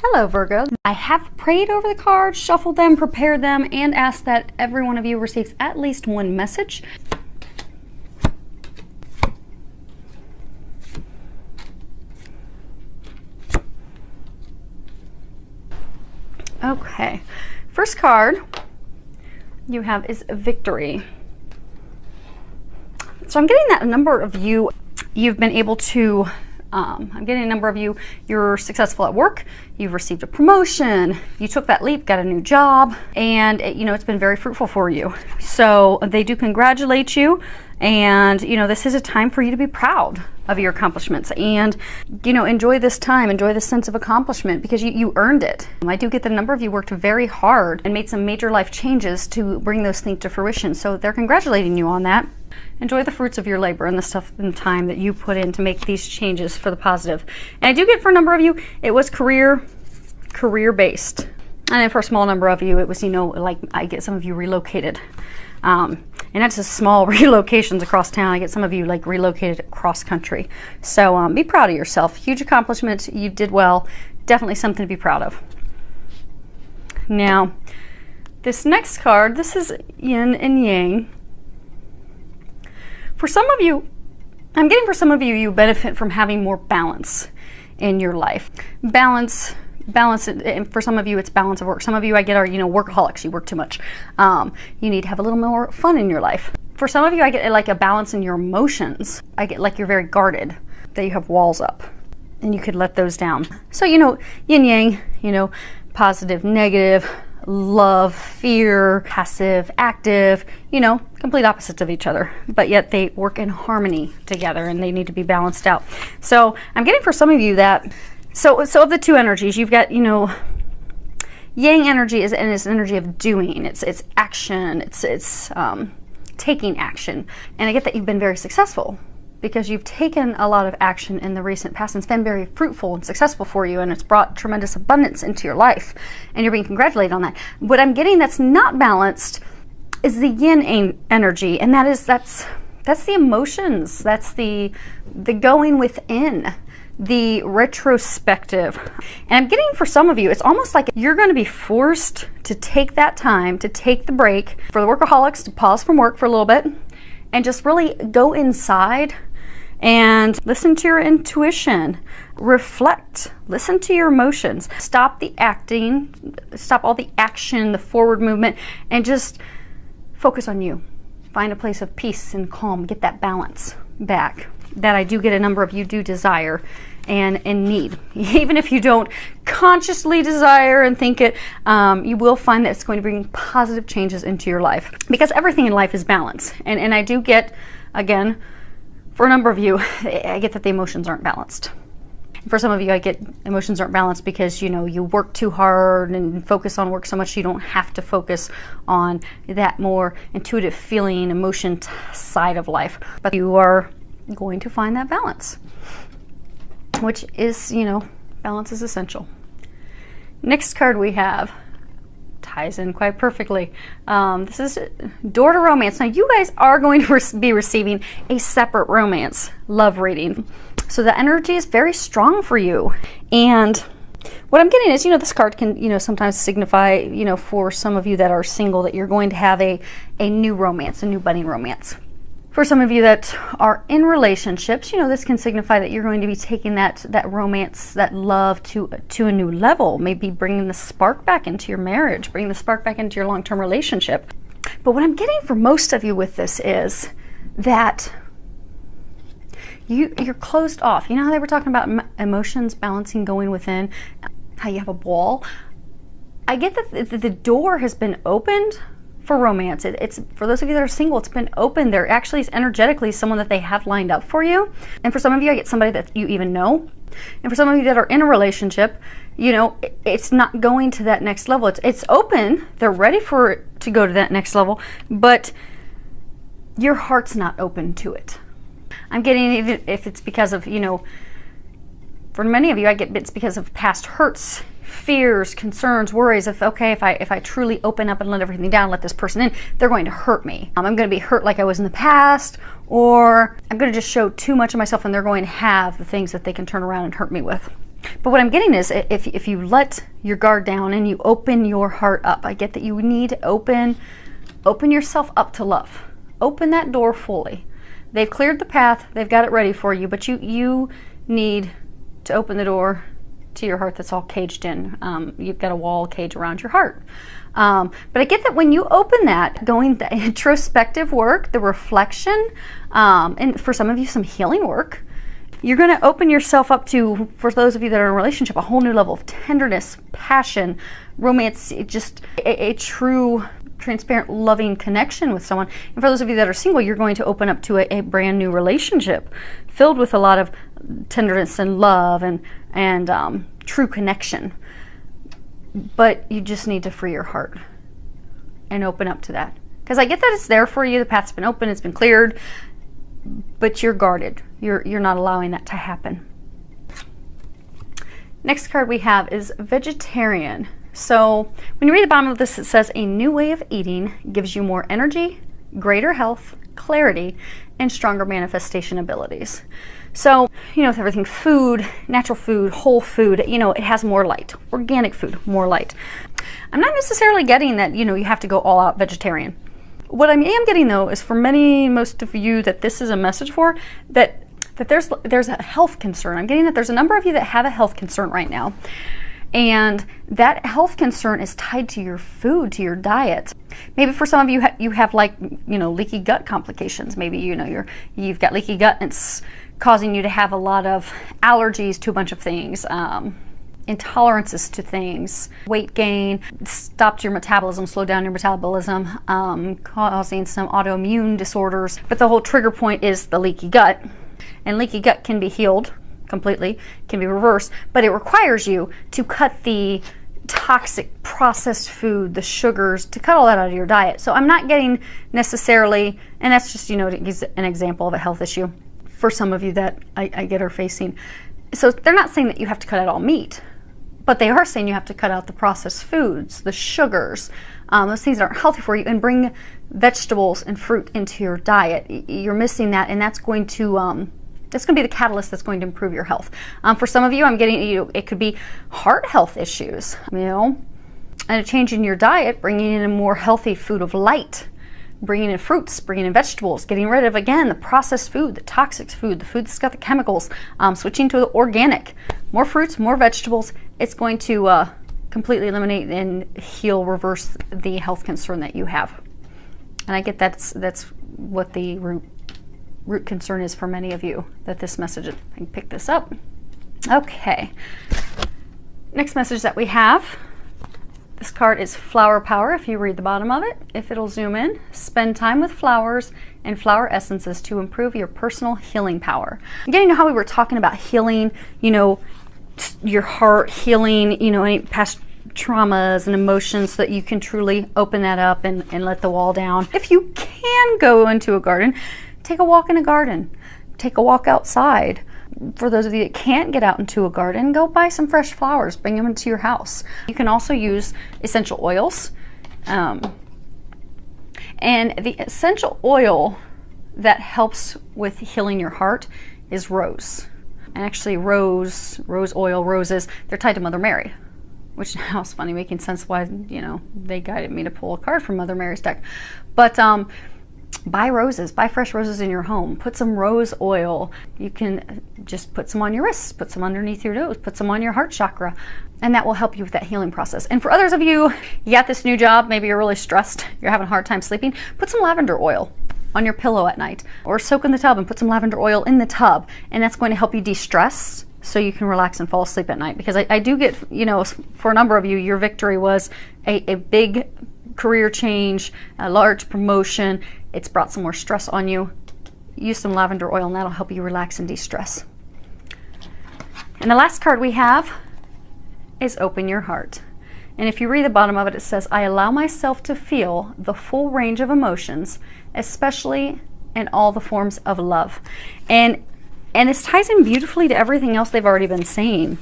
Hello, Virgo. I have prayed over the cards, shuffled them, prepared them, and asked that every one of you receives at least one message. Okay, first card you have is Victory. So I'm getting that a number of you've been able to I'm getting a number of you're successful at work, you've received a promotion, you took that leap, got a new job, and it's been very fruitful for you. So they do congratulate you, and this is a time for you to be proud of your accomplishments and enjoy this time, enjoy this sense of accomplishment, because you earned it. I do get that a number of you worked very hard and made some major life changes to bring those things to fruition, so they're congratulating you on that. Enjoy the fruits of your labor and the stuff and time that you put in to make these changes for the positive. And I do get for a number of you, it was career-based. And then for a small number of you, it was, like I get some of you relocated. And that's just small relocations across town. I get some of you like relocated across country. So be proud of yourself. Huge accomplishment. You did well. Definitely something to be proud of. Now, this next card, this is Yin and Yang. For some of you, I'm getting for some of you, you benefit from having more balance in your life. Balance, and for some of you, it's balance of work. Some of you I get are, workaholics, you work too much. You need to have a little more fun in your life. For some of you, I get like a balance in your emotions. I get like you're very guarded, that you have walls up, and you could let those down. So, yin yang, positive, negative, love, fear, passive, active, complete opposites of each other, but yet they work in harmony together and they need to be balanced out. So I'm getting for some of you that, so of the two energies, you've got, yang energy is energy of doing. It's action, it's taking action. And I get that you've been very successful because you've taken a lot of action in the recent past and it's been very fruitful and successful for you, and it's brought tremendous abundance into your life, and you're being congratulated on that. What I'm getting that's not balanced is the yin energy, and that's the emotions, that's the going within, the retrospective. And I'm getting for some of you, it's almost like you're going to be forced to take that time, to take the break, for the workaholics to pause from work for a little bit and just really go inside and listen to your intuition, reflect, listen to your emotions, stop the acting, stop all the action, the forward movement, and just focus on you. Find a place of peace and calm, get that balance back that I do get a number of you do desire and need. Even if you don't consciously desire and think it, you will find that it's going to bring positive changes into your life, because everything in life is balance. And I do get, again, for a number of you, I get that the emotions aren't balanced. For some of you, I get emotions aren't balanced because, you work too hard and focus on work so much you don't have to focus on that more intuitive feeling, emotion side of life. But you are going to find that balance, which is, balance is essential. Next card we have ties in quite perfectly. This is Door to Romance. Now, you guys are going to be receiving a separate romance love reading. So the energy is very strong for you. And what I'm getting is, this card can, sometimes signify, for some of you that are single, that you're going to have a new romance, a new budding romance. For some of you that are in relationships, this can signify that you're going to be taking that romance, that love to a new level, maybe bringing the spark back into your marriage, bringing the spark back into your long-term relationship. But what I'm getting for most of you with this is that you're closed off. You know how they were talking about emotions balancing, going within, how you have a wall? I get that the door has been opened for romance. It's for those of you that are single, it's been open. There actually is energetically someone that they have lined up for you. And for some of you, I get somebody that you even know. And for some of you that are in a relationship, it's not going to that next level. It's open. They're ready for it to go to that next level, but your heart's not open to it. I'm getting, even if it's because of, for many of you, I get it's because of past hurts, fears, concerns, worries. If I truly open up and let everything down, let this person in, they're going to hurt me. I'm going to be hurt like I was in the past, or I'm going to just show too much of myself and they're going to have the things that they can turn around and hurt me with. But what I'm getting is if you let your guard down and you open your heart up, I get that you need to open yourself up to love. Open that door fully. They've cleared the path, they've got it ready for you, but you need to open the door to your heart that's all caged in. You've got a wall cage around your heart. But I get that when you open that, going the introspective work, the reflection, and for some of you, some healing work, you're going to open yourself up to, for those of you that are in a relationship, a whole new level of tenderness, passion, romance, just a true, transparent, loving connection with someone. And for those of you that are single, you're going to open up to a brand new relationship filled with a lot of tenderness and love and true connection. But you just need to free your heart and open up to that. Because I get that it's there for you, the path's been open, it's been cleared, but you're guarded. You're not allowing that to happen. Next card we have is vegetarian. So when you read the bottom of this, it says a new way of eating gives you more energy, greater health, clarity, and stronger manifestation abilities. So, you know, with everything food, natural food, whole food, you know, it has more light. Organic food, more light. I'm not necessarily getting that, you know, you have to go all out vegetarian. What I am getting though is for most of you that this is a message for, that there's a health concern. I'm getting that there's a number of you that have a health concern right now. And that health concern is tied to your food, to your diet. Maybe for some of you, you have like, you know, leaky gut complications. Maybe, you know, you've got leaky gut and it's causing you to have a lot of allergies to a bunch of things, intolerances to things, weight gain, stopped your metabolism, slowed down your metabolism, causing some autoimmune disorders. But the whole trigger point is the leaky gut. And leaky gut can be healed completely, can be reversed, but it requires you to cut the toxic processed food, the sugars, to cut all that out of your diet. So I'm not getting necessarily, and that's just, you know, an example of a health issue for some of you that I get are facing. So they're not saying that you have to cut out all meat, but they are saying you have to cut out the processed foods, the sugars, those things that aren't healthy for you, and bring vegetables and fruit into your diet. You're missing that, and that's going to be the catalyst that's going to improve your health. For some of you, I'm getting, you know, it could be heart health issues, you know, and a change in your diet, bringing in a more healthy food of light, bringing in fruits, bringing in vegetables, getting rid of, again, the processed food, the toxic food, the food that's got the chemicals, switching to the organic, more fruits, more vegetables. It's going to completely eliminate and heal, reverse the health concern that you have. And I get that's what the root concern is for many of you, that this message, I can pick this up. Okay. Next message that we have, this card is flower power. If you read the bottom of it, if it'll zoom in, spend time with flowers and flower essences to improve your personal healing power. Again, you know how we were talking about healing, you know, your heart, healing, you know, any past traumas and emotions, so that you can truly open that up and let the wall down. If you can go into a garden, take a walk in a garden, take a walk outside. For those of you that can't get out into a garden, go buy some fresh flowers, bring them into your house. You can also use essential oils. And the essential oil that helps with healing your heart is rose. And actually rose oil, roses, they're tied to Mother Mary, which now is funny, making sense why, you know, they guided me to pull a card from Mother Mary's deck. But buy roses, buy fresh roses in your home. Put some rose oil. You can just put some on your wrists, put some underneath your nose, put some on your heart chakra, and that will help you with that healing process. And for others of you, you got this new job, maybe you're really stressed, you're having a hard time sleeping, put some lavender oil on your pillow at night, or soak in the tub and put some lavender oil in the tub, and that's going to help you de-stress so you can relax and fall asleep at night. Because I do get, you know, for a number of you, your victory was a big career change, a large promotion. It's brought some more stress on you. Use some lavender oil and that'll help you relax and de-stress. And the last card we have is open your heart. And if you read the bottom of it, it says, I allow myself to feel the full range of emotions, especially in all the forms of love. And this ties in beautifully to everything else they've already been saying.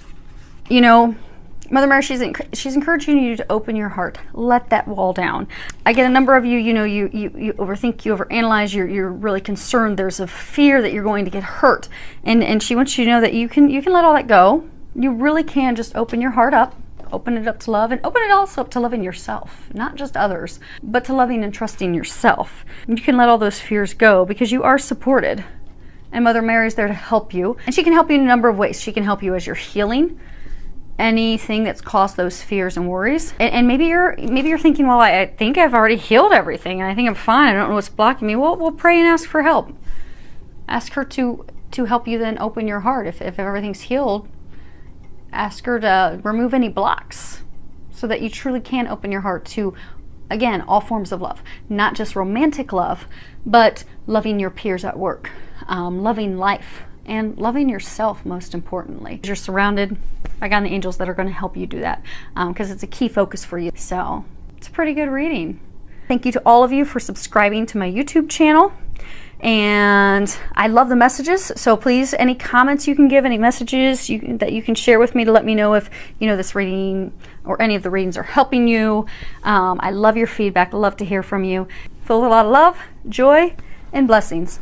You know, Mother Mary, she's encouraging you to open your heart. Let that wall down. I get a number of you, you know, you overthink, you overanalyze, you're really concerned. There's a fear that you're going to get hurt. And she wants you to know that you can let all that go. You really can just open your heart up, open it up to love, and open it also up to loving yourself, not just others, but to loving and trusting yourself. You can let all those fears go because you are supported. And Mother Mary's there to help you. And she can help you in a number of ways. She can help you as you're healing anything that's caused those fears and worries. And maybe you're thinking, well, I think I've already healed everything and I think I'm fine. I don't know what's blocking me. Well, we'll pray and ask for help. Ask her to help you then open your heart. If everything's healed, ask her to remove any blocks so that you truly can open your heart to, again, all forms of love. Not just romantic love, but loving your peers at work, loving life, and loving yourself most importantly. You're surrounded by God and the angels that are going to help you do that because it's a key focus for you. So it's a pretty good reading. Thank you to all of you for subscribing to my YouTube channel. And I love the messages, so please, any comments you can give, any messages that you can share with me to let me know if this reading or any of the readings are helping you. I love your feedback. I love to hear from you. Full of a lot of love, joy, and blessings.